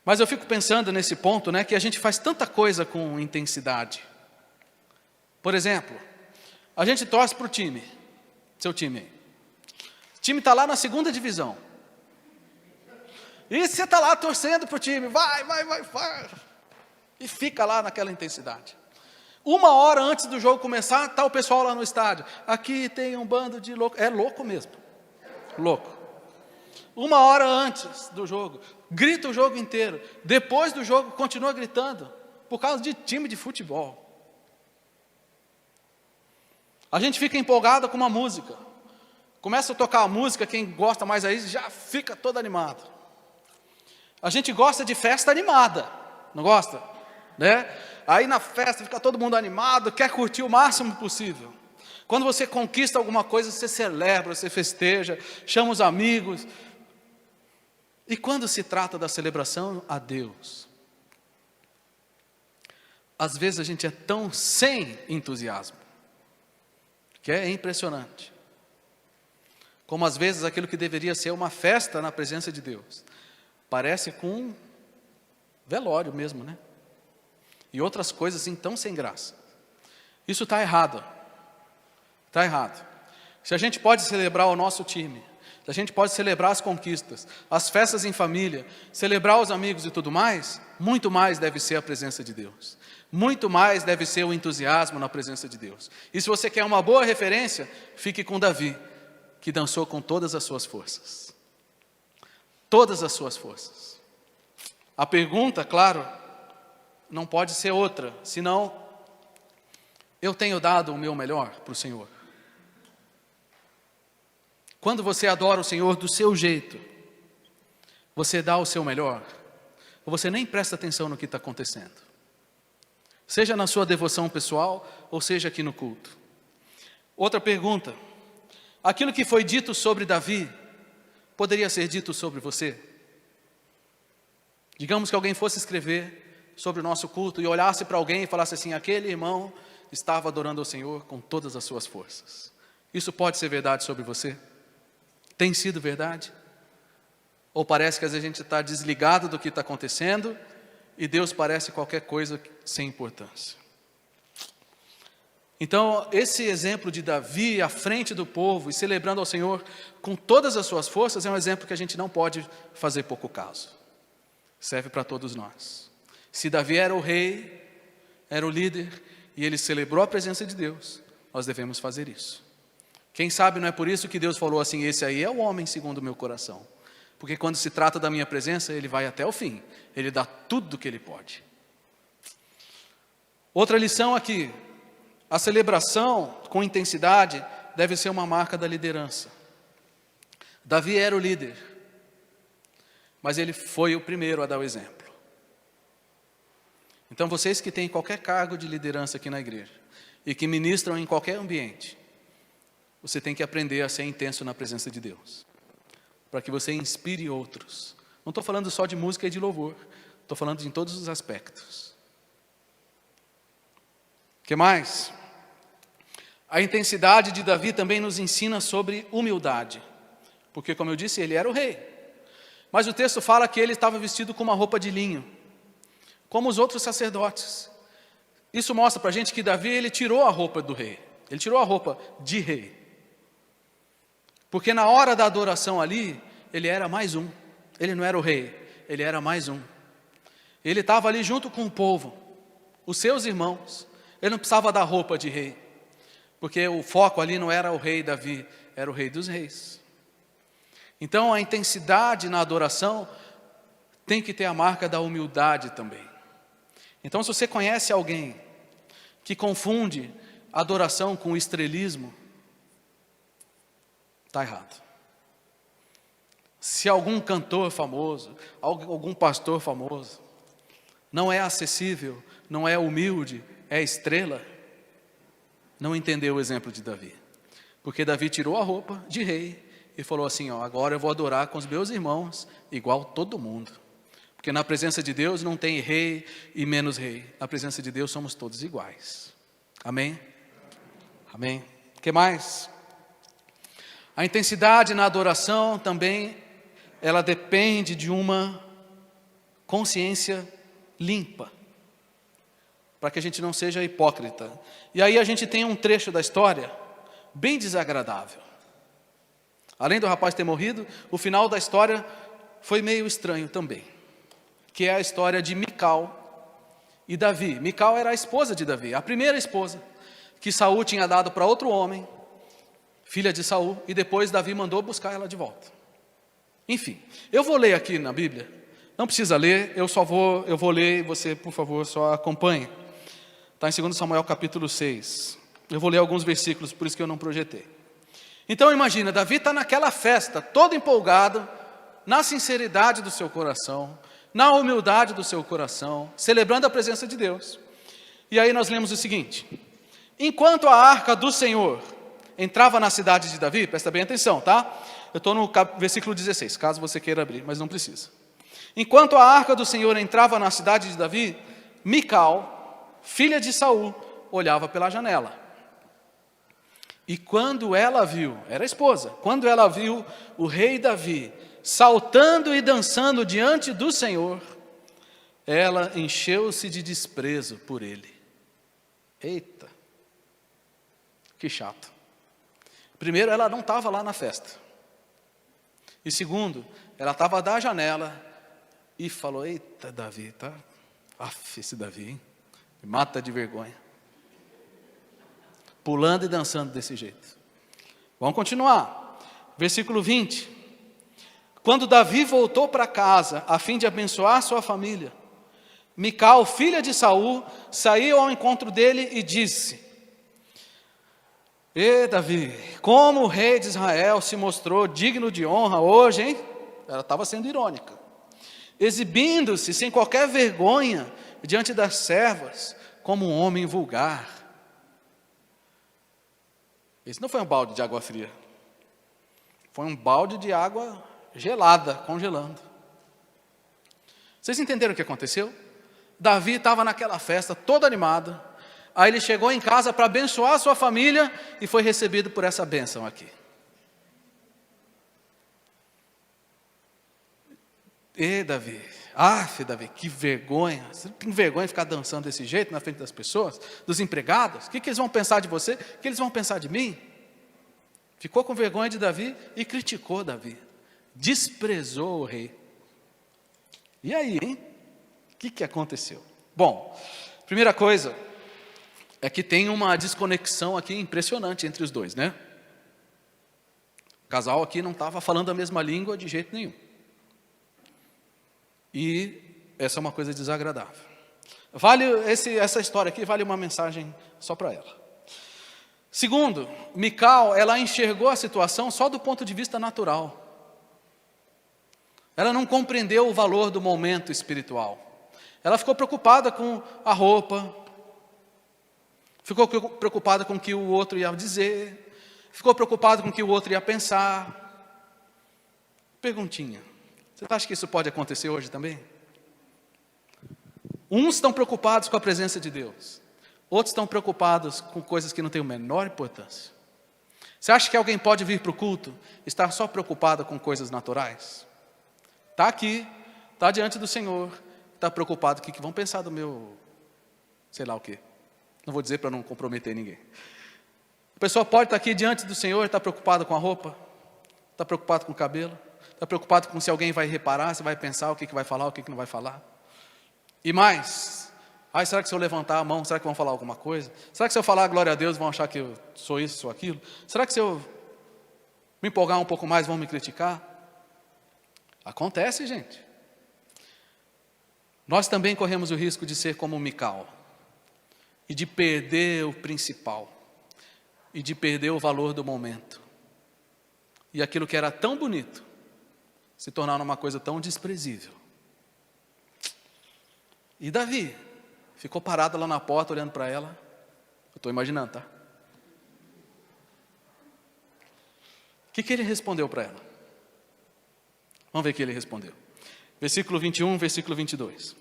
Mas eu fico pensando nesse ponto, né, que a gente faz tanta coisa com intensidade. Por exemplo, a gente torce para o time, seu time aí. O time está lá na 2ª divisão. E você está lá torcendo para o time, vai. E fica lá naquela intensidade. 1 hora antes do jogo começar, está o pessoal lá no estádio. Aqui tem um bando de loucos. É louco mesmo. Louco. 1 hora antes do jogo, grita o jogo inteiro. Depois do jogo, continua gritando, por causa de time de futebol. A gente fica empolgado com uma música. Começa a tocar a música, quem gosta mais aí já fica todo animado. A gente gosta de festa animada, não gosta? Né? Aí na festa fica todo mundo animado, quer curtir o máximo possível. Quando você conquista alguma coisa, você celebra, você festeja, chama os amigos. E quando se trata da celebração a Deus, às vezes a gente é tão sem entusiasmo, que é impressionante. Como às vezes aquilo que deveria ser uma festa na presença de Deus, parece com um velório mesmo, né? E outras coisas então sem graça. Isso está errado. Está errado. Se a gente pode celebrar o nosso time, se a gente pode celebrar as conquistas, as festas em família, celebrar os amigos e tudo mais, muito mais deve ser a presença de Deus. Muito mais deve ser o entusiasmo na presença de Deus. E se você quer uma boa referência, fique com Davi, que dançou com todas as suas forças. Todas as suas forças. A pergunta, claro, não pode ser outra, senão, eu tenho dado o meu melhor para o Senhor. Quando você adora o Senhor do seu jeito, você dá o seu melhor, ou você nem presta atenção no que está acontecendo. Seja na sua devoção pessoal, ou seja aqui no culto. Outra pergunta, aquilo que foi dito sobre Davi, poderia ser dito sobre você? Digamos que alguém fosse escrever sobre o nosso culto e olhasse para alguém e falasse assim, aquele irmão estava adorando ao Senhor com todas as suas forças. Isso pode ser verdade sobre você? Tem sido verdade? Ou parece que às vezes a gente está desligado do que está acontecendo e Deus parece qualquer coisa sem importância? Então, esse exemplo de Davi à frente do povo e celebrando ao Senhor com todas as suas forças é um exemplo que a gente não pode fazer pouco caso. Serve para todos nós. Se Davi era o rei, era o líder, e ele celebrou a presença de Deus, nós devemos fazer isso. Quem sabe não é por isso que Deus falou assim: esse aí é o homem segundo o meu coração. Porque quando se trata da minha presença, ele vai até o fim. Ele dá tudo o que ele pode. Outra lição aqui: a celebração com intensidade deve ser uma marca da liderança. Davi era o líder, mas ele foi o primeiro a dar o exemplo. Então vocês que têm qualquer cargo de liderança aqui na igreja e que ministram em qualquer ambiente, você tem que aprender a ser intenso na presença de Deus, para que você inspire outros. Não estou falando só de música e de louvor, estou falando de todos os aspectos. O que mais? A intensidade de Davi também nos ensina sobre humildade, porque, como eu disse, ele era o rei, mas o texto fala que ele estava vestido com uma roupa de linho, como os outros sacerdotes. Isso mostra para a gente que Davi, ele tirou a roupa do rei, ele tirou a roupa de rei, porque na hora da adoração ali, ele era mais um, ele não era o rei, ele era mais um. Ele estava ali junto com o povo, os seus irmãos. Ele não precisava da roupa de rei, porque o foco ali não era o rei Davi, era o rei dos reis. Então a intensidade na adoração tem que ter a marca da humildade também. Então, se você conhece alguém que confunde adoração com estrelismo, está errado. Se algum cantor famoso, algum pastor famoso, não é acessível, não é humilde, é estrela, não entendeu o exemplo de Davi. Porque Davi tirou a roupa de rei e falou assim: agora eu vou adorar com os meus irmãos, igual todo mundo. Porque na presença de Deus não tem rei e menos rei. Na presença de Deus somos todos iguais. Amém? Amém. O que mais? A intensidade na adoração também, ela depende de uma consciência limpa, para que a gente não seja hipócrita. E aí a gente tem um trecho da história bem desagradável. Além do rapaz ter morrido, o final da história foi meio estranho também, que é a história de Mical e Davi. Mical era a esposa de Davi, a primeira esposa que Saul tinha dado para outro homem, filha de Saul, e depois Davi mandou buscar ela de volta. Enfim, eu vou ler aqui na Bíblia, não precisa ler, eu vou ler e você, por favor, só acompanhe. Está em 2 Samuel capítulo 6, eu vou ler alguns versículos, por isso que eu não projetei. Então imagina, Davi está naquela festa, todo empolgado, na sinceridade do seu coração, na humildade do seu coração, celebrando a presença de Deus. E aí nós lemos o seguinte: enquanto a arca do Senhor entrava na cidade de Davi, presta bem atenção, tá? Eu estou no versículo 16, caso você queira abrir, mas não precisa. Enquanto a arca do Senhor entrava na cidade de Davi, Mical, filha de Saul, olhava pela janela. E quando ela viu, era a esposa, quando ela viu o rei Davi saltando e dançando diante do Senhor, ela encheu-se de desprezo por ele. Eita, que chato. Primeiro, ela não estava lá na festa. E segundo, ela estava da janela e falou: eita, Davi, tá? Esse Davi, hein? Me mata de vergonha. Pulando e dançando desse jeito. Vamos continuar. Versículo 20. Quando Davi voltou para casa, a fim de abençoar sua família, Mical, filha de Saul, saiu ao encontro dele e disse: Davi, como o rei de Israel se mostrou digno de honra hoje, hein? Ela estava sendo irônica. Exibindo-se sem qualquer vergonha diante das servas, como um homem vulgar. Esse não foi um balde de água fria. Foi um balde de água gelada, congelando. Vocês entenderam o que aconteceu? Davi estava naquela festa, todo animado. Aí ele chegou em casa para abençoar a sua família e foi recebido por essa bênção aqui. Davi, Davi, que vergonha. Você tem vergonha de ficar dançando desse jeito na frente das pessoas, dos empregados? O que eles vão pensar de você? O que eles vão pensar de mim? Ficou com vergonha de Davi e criticou Davi. Desprezou o rei. E aí, hein? O que aconteceu? Bom, primeira coisa é que tem uma desconexão aqui impressionante entre os dois, né? O casal aqui não estava falando a mesma língua de jeito nenhum. E essa é uma coisa desagradável. Essa história aqui vale uma mensagem só para ela. Segundo, Mical, ela enxergou a situação só do ponto de vista natural. Ela não compreendeu o valor do momento espiritual. Ela ficou preocupada com a roupa, ficou preocupada com o que o outro ia dizer, ficou preocupada com o que o outro ia pensar. Perguntinha, você acha que isso pode acontecer hoje também? Uns estão preocupados com a presença de Deus, outros estão preocupados com coisas que não têm a menor importância. Você acha que alguém pode vir para o culto e estar só preocupado com coisas naturais? Está aqui, está diante do Senhor, está preocupado com o que vão pensar do meu, sei lá o quê. Não vou dizer para não comprometer ninguém. A pessoa pode estar aqui diante do Senhor, está preocupado com a roupa, está preocupado com o cabelo, está preocupado com se alguém vai reparar, se vai pensar o que vai falar, o que não vai falar. E mais, será que se eu levantar a mão, será que vão falar alguma coisa? Será que se eu falar glória a Deus, vão achar que eu sou isso, sou aquilo? Será que se eu me empolgar um pouco mais, vão me criticar? Acontece, gente. Nós também corremos o risco de ser como Mical, e de perder o principal, e de perder o valor do momento, e aquilo que era tão bonito, se tornar uma coisa tão desprezível. E Davi ficou parado lá na porta, olhando para ela. Eu estou imaginando, tá? O que ele respondeu para ela? Vamos ver o que ele respondeu. Versículo 21, versículo 22.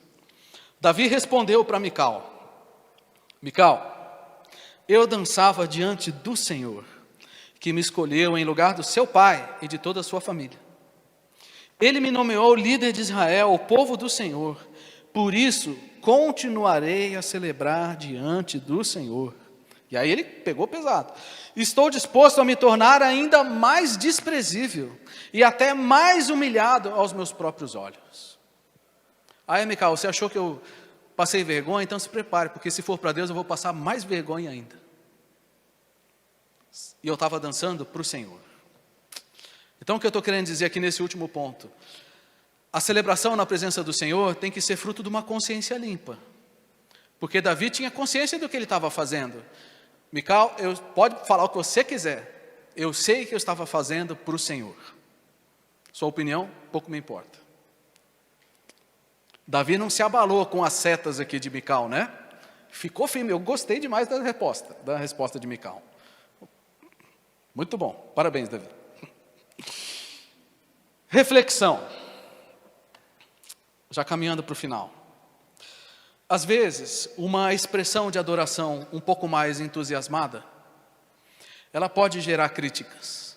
Davi respondeu para Mical: Mical, eu dançava diante do Senhor, que me escolheu em lugar do seu pai e de toda a sua família. Ele me nomeou líder de Israel, o povo do Senhor. Por isso, continuarei a celebrar diante do Senhor. E aí ele pegou pesado. Estou disposto a me tornar ainda mais desprezível e até mais humilhado aos meus próprios olhos. Aí, Mical, você achou que eu passei vergonha? Então se prepare, porque se for para Deus eu vou passar mais vergonha ainda. E eu estava dançando para o Senhor. Então o que eu estou querendo dizer aqui nesse último ponto? A celebração na presença do Senhor tem que ser fruto de uma consciência limpa. Porque Davi tinha consciência do que ele estava fazendo. Mical, pode falar o que você quiser. Eu sei que eu estava fazendo para o Senhor. Sua opinião, pouco me importa. Davi não se abalou com as setas aqui de Mical, né? Ficou firme. Eu gostei demais da resposta de Mical. Muito bom. Parabéns, Davi. Reflexão. Já caminhando para o final. Às vezes, uma expressão de adoração um pouco mais entusiasmada, ela pode gerar críticas.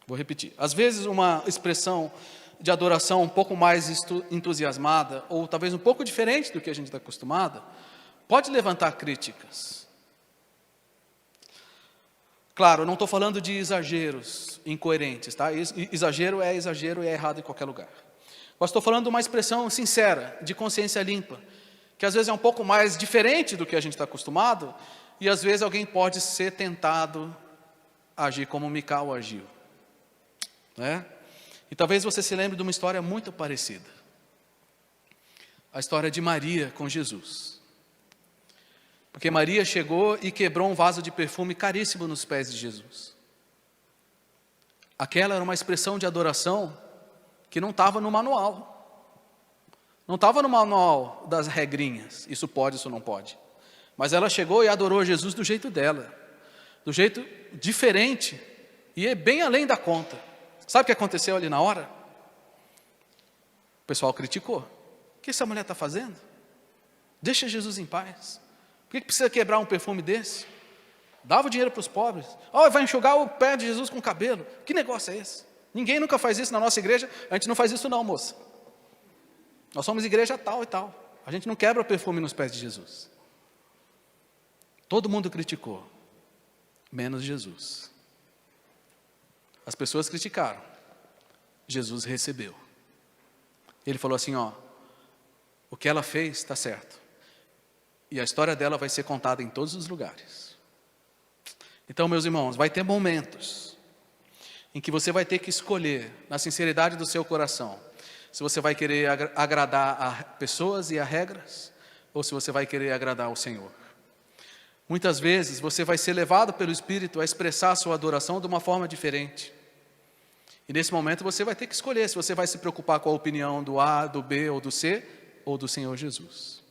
Vou repetir. Às vezes, uma expressão de adoração um pouco mais entusiasmada, ou talvez um pouco diferente do que a gente está acostumado, pode levantar críticas. Claro, eu não estou falando de exageros incoerentes, tá? Exagero é errado em qualquer lugar. Mas estou falando de uma expressão sincera, de consciência limpa, que às vezes é um pouco mais diferente do que a gente está acostumado, e às vezes alguém pode ser tentado a agir como Mical agiu. Né? E talvez você se lembre de uma história muito parecida. A história de Maria com Jesus. Porque Maria chegou e quebrou um vaso de perfume caríssimo nos pés de Jesus. Aquela era uma expressão de adoração que não estava no manual. Não estava no manual das regrinhas. Isso pode, isso não pode. Mas ela chegou e adorou Jesus do jeito dela. Do jeito diferente. E bem além da conta. Sabe o que aconteceu ali na hora? O pessoal criticou. O que essa mulher está fazendo? Deixa Jesus em paz. Por que precisa quebrar um perfume desse? Dava o dinheiro para os pobres. Vai enxugar o pé de Jesus com o cabelo. Que negócio é esse? Ninguém nunca faz isso na nossa igreja. A gente não faz isso não, moça. Nós somos igreja tal e tal. A gente não quebra perfume nos pés de Jesus. Todo mundo criticou, menos Jesus. As pessoas criticaram, Jesus recebeu. Ele falou assim, ó, o que ela fez está certo. E a história dela vai ser contada em todos os lugares. Então, meus irmãos, vai ter momentos em que você vai ter que escolher, na sinceridade do seu coração, se você vai querer agradar a pessoas e a regras, ou se você vai querer agradar ao Senhor. Muitas vezes você vai ser levado pelo Espírito a expressar a sua adoração de uma forma diferente. E nesse momento você vai ter que escolher se você vai se preocupar com a opinião do A, do B ou do C, ou do Senhor Jesus.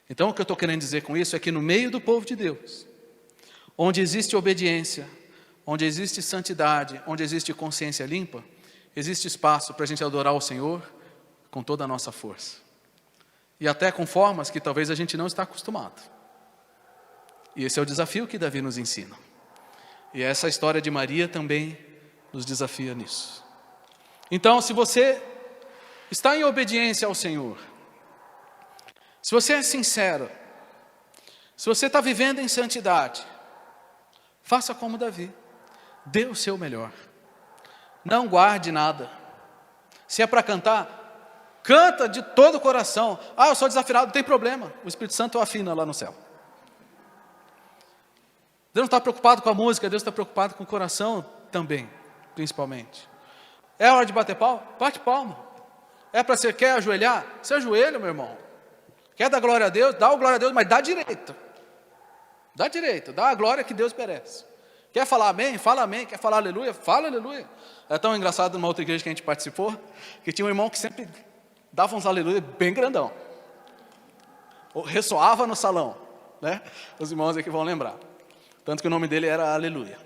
Então o que eu estou querendo dizer com isso é que no meio do povo de Deus, onde existe obediência, onde existe santidade, onde existe consciência limpa, existe espaço para a gente adorar o Senhor com toda a nossa força. E até com formas que talvez a gente não está acostumado. E esse é o desafio que Davi nos ensina. E essa história de Maria também nos desafia nisso. Então, se você está em obediência ao Senhor, se você é sincero, se você está vivendo em santidade, faça como Davi, dê o seu melhor. Não guarde nada. Se é para cantar, canta de todo o coração. Ah, eu sou desafinado, não tem problema. O Espírito Santo afina lá no céu. Deus não está preocupado com a música, Deus está preocupado com o coração também, principalmente. É hora de bater palma? Bate palma. É para você quer ajoelhar? Se ajoelha, meu irmão. Quer dar glória a Deus? Dá o glória a Deus, mas dá direito. Dá direito, dá a glória que Deus merece. Quer falar amém? Fala amém. Quer falar aleluia? Fala aleluia. É tão engraçado numa outra igreja que a gente participou, que tinha um irmão que sempre dava uns aleluia bem grandão. Ressoava no salão, né? Os irmãos aqui vão lembrar. Tanto que o nome dele era Aleluia.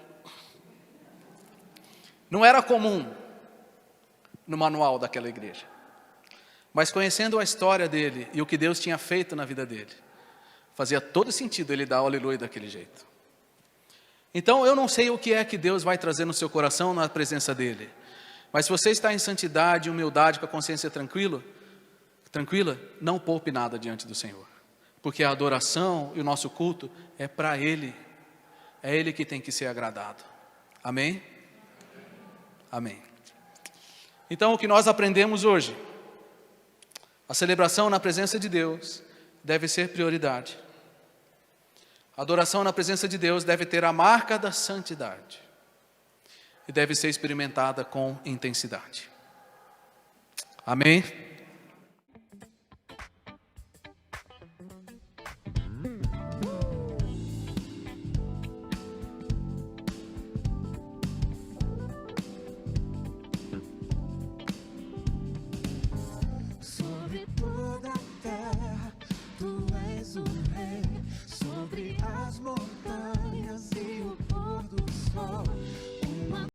Não era comum no manual daquela igreja. Mas conhecendo a história dele e o que Deus tinha feito na vida dele, fazia todo sentido ele dar o aleluia daquele jeito. Então eu não sei o que é que Deus vai trazer no seu coração na presença dele. Mas se você está em santidade, humildade, com a consciência tranquila, não poupe nada diante do Senhor. Porque a adoração e o nosso culto é para Ele. É Ele que tem que ser agradado. Amém? Amém. Então o que nós aprendemos hoje? A celebração na presença de Deus deve ser prioridade. A adoração na presença de Deus deve ter a marca da santidade. E deve ser experimentada com intensidade. Amém?